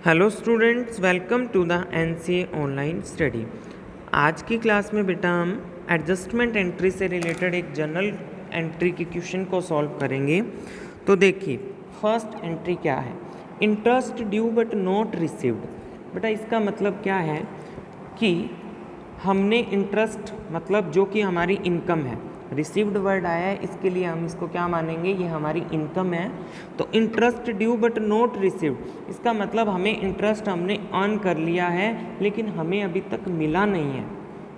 Hello students, welcome to the NCA online study. आज की class में बेटा हम एडजस्टमेंट एंट्री से रिलेटेड एक जनरल एंट्री के क्वेश्चन को सॉल्व करेंगे। तो देखिए, फर्स्ट एंट्री क्या है? Interest due but not received. बेटा इसका मतलब क्या है कि हमने इंटरेस्ट मतलब जो कि हमारी इनकम है, रिसीव्ड वर्ड आया है, इसके लिए हम इसको क्या मानेंगे, ये हमारी इनकम है। तो interest due but not received, इसका मतलब हमें इंटरेस्ट हमने अर्न कर लिया है लेकिन हमें अभी तक मिला नहीं है।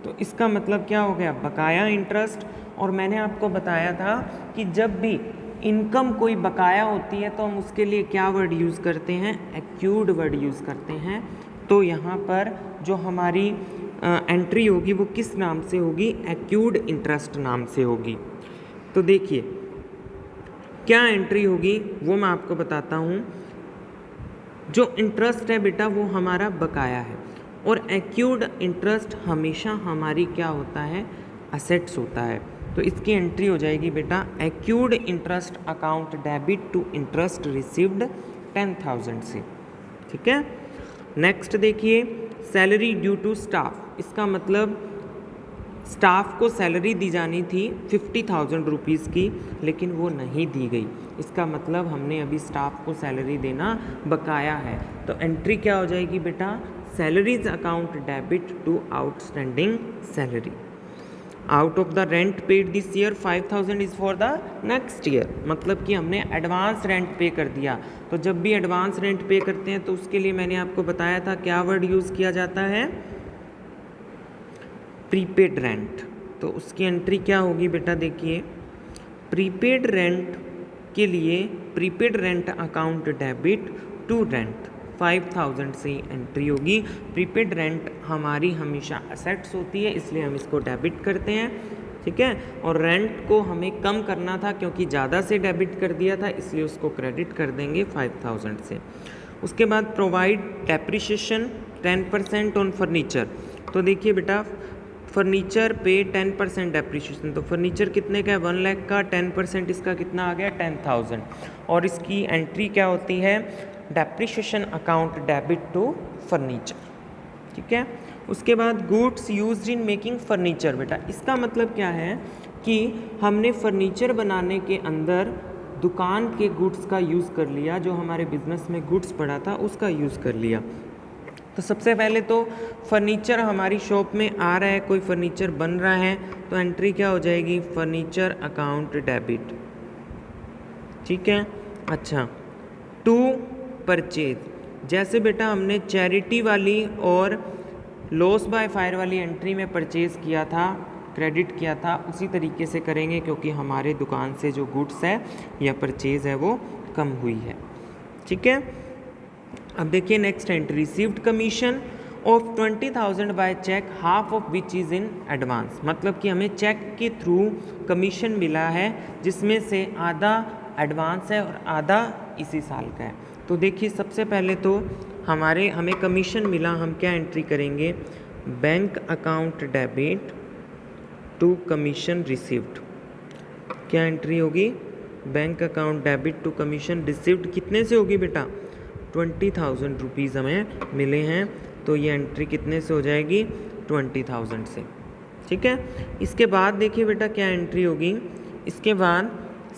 तो इसका मतलब क्या हो गया, बकाया इंटरेस्ट। और मैंने आपको बताया था कि जब भी इनकम कोई बकाया होती है तो हम उसके लिए क्या वर्ड यूज़ करते हैं, एक्यूड वर्ड यूज़ करते हैं। तो यहाँ पर जो हमारी एंट्री होगी वो किस नाम से होगी, एक्यूड इंटरेस्ट नाम से होगी। तो देखिए क्या एंट्री होगी वो मैं आपको बताता हूँ। जो इंटरेस्ट है बेटा वो हमारा बकाया है, और एक्यूड इंटरेस्ट हमेशा हमारी क्या होता है, असेट्स होता है। तो इसकी एंट्री हो जाएगी बेटा, accrued interest account debit to interest received 10,000 से। ठीक है। नेक्स्ट देखिए, सैलरी ड्यू टू स्टाफ। इसका मतलब स्टाफ को सैलरी दी जानी थी 50,000 रुपीज़ की, लेकिन वो नहीं दी गई। इसका मतलब हमने अभी स्टाफ को सैलरी देना बकाया है। तो एंट्री क्या हो जाएगी बेटा, salaries account debit to outstanding salary. Out of the rent paid this year 5,000 is for the next year. मतलब कि हमने एडवांस रेंट पे कर दिया। तो जब भी एडवांस रेंट पे करते हैं तो उसके लिए मैंने आपको बताया था क्या वर्ड यूज़ किया जाता है, प्रीपेड रेंट। तो उसकी एंट्री क्या होगी बेटा, देखिए प्रीपेड रेंट के लिए prepaid rent account debit to rent 5,000 से एंट्री होगी। प्रीपेड रेंट हमारी हमेशा असेट्स होती है, इसलिए हम इसको डेबिट करते हैं। ठीक है। और रेंट को हमें कम करना था क्योंकि ज़्यादा से डेबिट कर दिया था, इसलिए उसको क्रेडिट कर देंगे 5,000 से। उसके बाद प्रोवाइड डेप्रिसिएशन 10% ऑन फर्नीचर। तो देखिए बेटा, फर्नीचर पे 10% डेप्रिसिएशन। तो फर्नीचर कितने का है, 1 लाख का, 10% इसका कितना आ गया, 10,000। और इसकी एंट्री क्या होती है, depreciation account debit to furniture. ठीक है। उसके बाद goods used in making furniture. बेटा इसका मतलब क्या है कि हमने फर्नीचर बनाने के अंदर दुकान के गुड्स का यूज़ कर लिया, जो हमारे बिजनेस में गुड्स पड़ा था उसका यूज़ कर लिया। तो सबसे पहले तो फर्नीचर हमारी शॉप में आ रहा है, कोई फर्नीचर बन रहा है, तो एंट्री क्या हो जाएगी, फर्नीचर अकाउंट डेबिट। ठीक है। अच्छा, टू परचेज, जैसे बेटा हमने चैरिटी वाली और लॉस बाय फायर वाली एंट्री में परचेज किया था, क्रेडिट किया था, उसी तरीके से करेंगे क्योंकि हमारे दुकान से जो गुड्स है या परचेज है वो कम हुई है। ठीक है। अब देखिए next entry, received commission of 20,000 by cheque, half of which is in advance. मतलब कि हमें चेक के थ्रू कमीशन मिला है जिसमें से आधा एडवांस है और आधा इसी साल का है। तो देखिए सबसे पहले तो हमें कमीशन मिला, हम क्या एंट्री करेंगे, bank account debit to commission received. क्या एंट्री होगी, bank account debit to commission received. कितने से होगी बेटा, 20,000 रुपीज़ हमें मिले हैं, तो ये एंट्री कितने से हो जाएगी, 20,000 से। ठीक है। इसके बाद देखिए बेटा क्या एंट्री होगी, इसके बाद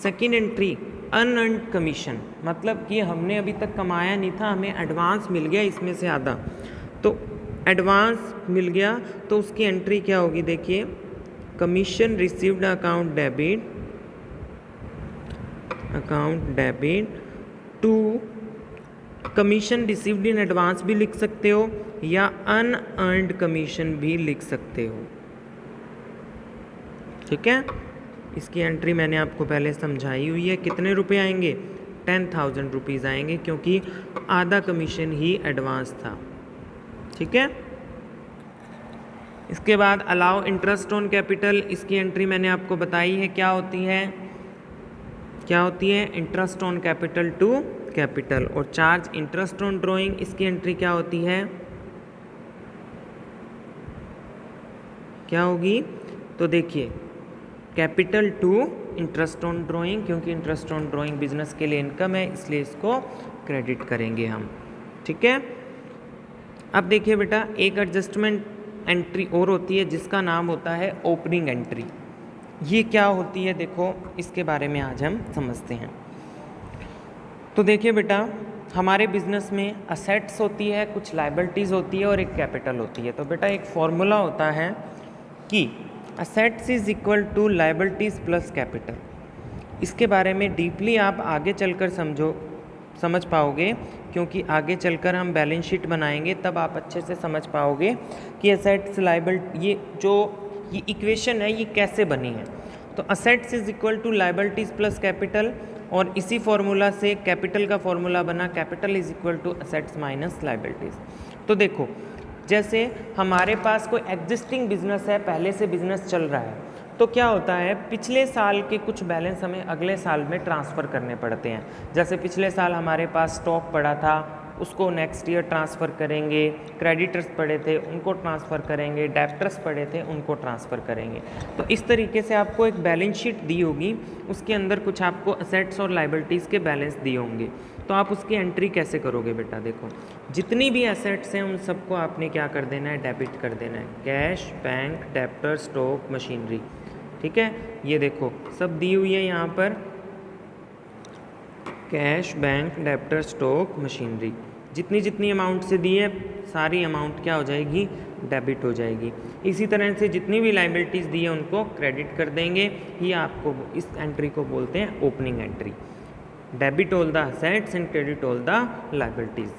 सेकंड एंट्री, अनअर्न्ड कमीशन। मतलब कि हमने अभी तक कमाया नहीं था, हमें एडवांस मिल गया इसमें से आधा, तो एडवांस मिल गया तो उसकी एंट्री क्या होगी, देखिए commission received account debit to commission received in advance भी लिख सकते हो या अनअर्न्ड कमीशन भी लिख सकते हो। ठीक है। इसकी एंट्री मैंने आपको पहले समझाई हुई है। कितने रुपए आएंगे, 10,000 रुपीज़ आएंगे क्योंकि आधा कमीशन ही एडवांस था। ठीक है। इसके बाद अलाउ इंटरेस्ट ऑन कैपिटल, इसकी एंट्री मैंने आपको बताई है क्या होती है, interest on capital to capital. और चार्ज इंटरेस्ट ऑन ड्राइंग, इसकी एंट्री क्या होती है, क्या होगी, तो देखिए capital to interest on drawing, क्योंकि इंटरेस्ट ऑन ड्राइंग बिजनेस के लिए इनकम है इसलिए इसको क्रेडिट करेंगे हम। ठीक है। अब देखिए बेटा, एक एडजस्टमेंट एंट्री और होती है जिसका नाम होता है ओपनिंग एंट्री। ये क्या होती है देखो, इसके बारे में आज हम समझते हैं। तो देखिए बेटा, हमारे बिजनेस में असेट्स होती है, कुछ लायबिलिटीज़ होती है और एक कैपिटल होती है। तो बेटा एक फॉर्मूला होता है कि assets is equal to liabilities plus capital. इसके बारे में डीपली आप आगे चलकर समझ पाओगे, क्योंकि आगे चलकर हम बैलेंस शीट बनाएंगे, तब आप अच्छे से समझ पाओगे कि असेट्स लायबिलिटी, ये इक्वेशन है ये कैसे बनी है। तो assets is equal to liabilities plus capital, और इसी फॉर्मूला से कैपिटल का फॉर्मूला बना capital is equal to assets minus liabilities. तो देखो, जैसे हमारे पास कोई एग्जिस्टिंग बिजनेस है, पहले से बिजनेस चल रहा है, तो क्या होता है, पिछले साल के कुछ बैलेंस हमें अगले साल में ट्रांसफ़र करने पड़ते हैं। जैसे पिछले साल हमारे पास स्टॉक पड़ा था, उसको नेक्स्ट ईयर ट्रांसफ़र करेंगे, क्रेडिटर्स पड़े थे उनको ट्रांसफ़र करेंगे, डेब्टर्स पड़े थे उनको ट्रांसफ़र करेंगे। तो इस तरीके से आपको एक बैलेंस शीट दी होगी, उसके अंदर कुछ आपको असेट्स और लायबिलिटीज़ के बैलेंस दिए होंगे। तो आप उसकी एंट्री कैसे करोगे बेटा, देखो जितनी भी एसेट्स हैं उन सबको आपने क्या कर देना है, डेबिट कर देना है। Cash, bank, debtor, stock, machinery, ठीक है। ये देखो सब दी हुई है यहाँ पर, cash, bank, debtor, stock, machinery, जितनी जितनी अमाउंट से दी है सारी अमाउंट क्या हो जाएगी, डेबिट हो जाएगी। इसी तरह से जितनी भी लायबिलिटीज़ दी है उनको क्रेडिट कर देंगे। ये आपको इस एंट्री को बोलते हैं opening entry. Debit all the assets and credit all the liabilities,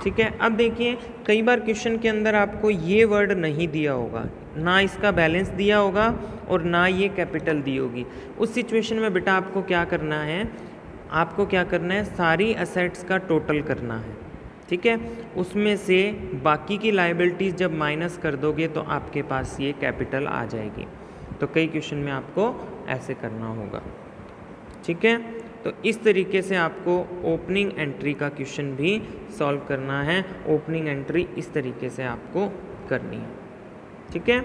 ठीक है। अब देखिए, कई बार क्वेश्चन के अंदर आपको ये वर्ड नहीं दिया होगा, ना इसका बैलेंस दिया होगा और ना ये कैपिटल दी होगी। उस सिचुएशन में बेटा आपको क्या करना है, सारी असेट्स का टोटल करना है, ठीक है। उसमें से बाकी की लायबिलिटीज़ जब माइनस कर दोगे तो आपके पास ये कैपिटल आ जाएगी। तो कई क्वेश्चन में आपको ऐसे करना होगा, ठीक है। तो इस तरीके से आपको ओपनिंग एंट्री का क्वेश्चन भी सॉल्व करना है। ओपनिंग एंट्री इस तरीके से आपको करनी है, ठीक है।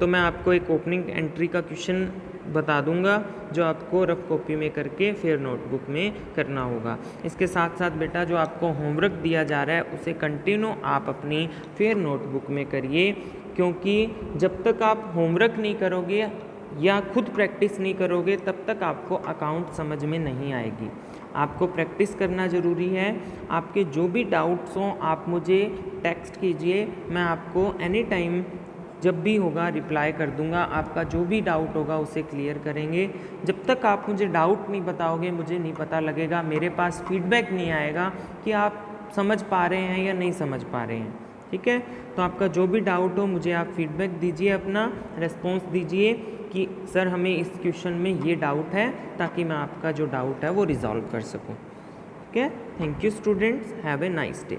तो मैं आपको एक ओपनिंग एंट्री का क्वेश्चन बता दूंगा जो आपको रफ कॉपी में करके फिर नोटबुक में करना होगा। इसके साथ साथ बेटा जो आपको होमवर्क दिया जा रहा है उसे कंटिन्यू आप अपनी फिर नोटबुक में करिए, क्योंकि जब तक आप होमवर्क नहीं करोगे या खुद प्रैक्टिस नहीं करोगे तब तक आपको अकाउंट समझ में नहीं आएगी। आपको प्रैक्टिस करना ज़रूरी है। आपके जो भी डाउट्स हों आप मुझे टेक्स्ट कीजिए, मैं आपको एनी टाइम जब भी होगा रिप्लाई कर दूंगा। आपका जो भी डाउट होगा उसे क्लियर करेंगे। जब तक आप मुझे डाउट नहीं बताओगे मुझे नहीं पता लगेगा, मेरे पास फीडबैक नहीं आएगा कि आप समझ पा रहे हैं या नहीं समझ पा रहे हैं, ठीक है। तो आपका जो भी डाउट हो मुझे आप फीडबैक दीजिए, अपना रिस्पॉन्स दीजिए कि सर हमें इस क्वेश्चन में ये डाउट है, ताकि मैं आपका जो डाउट है वो रिजॉल्व कर सकूं, ठीक है। Thank you students, have a nice day.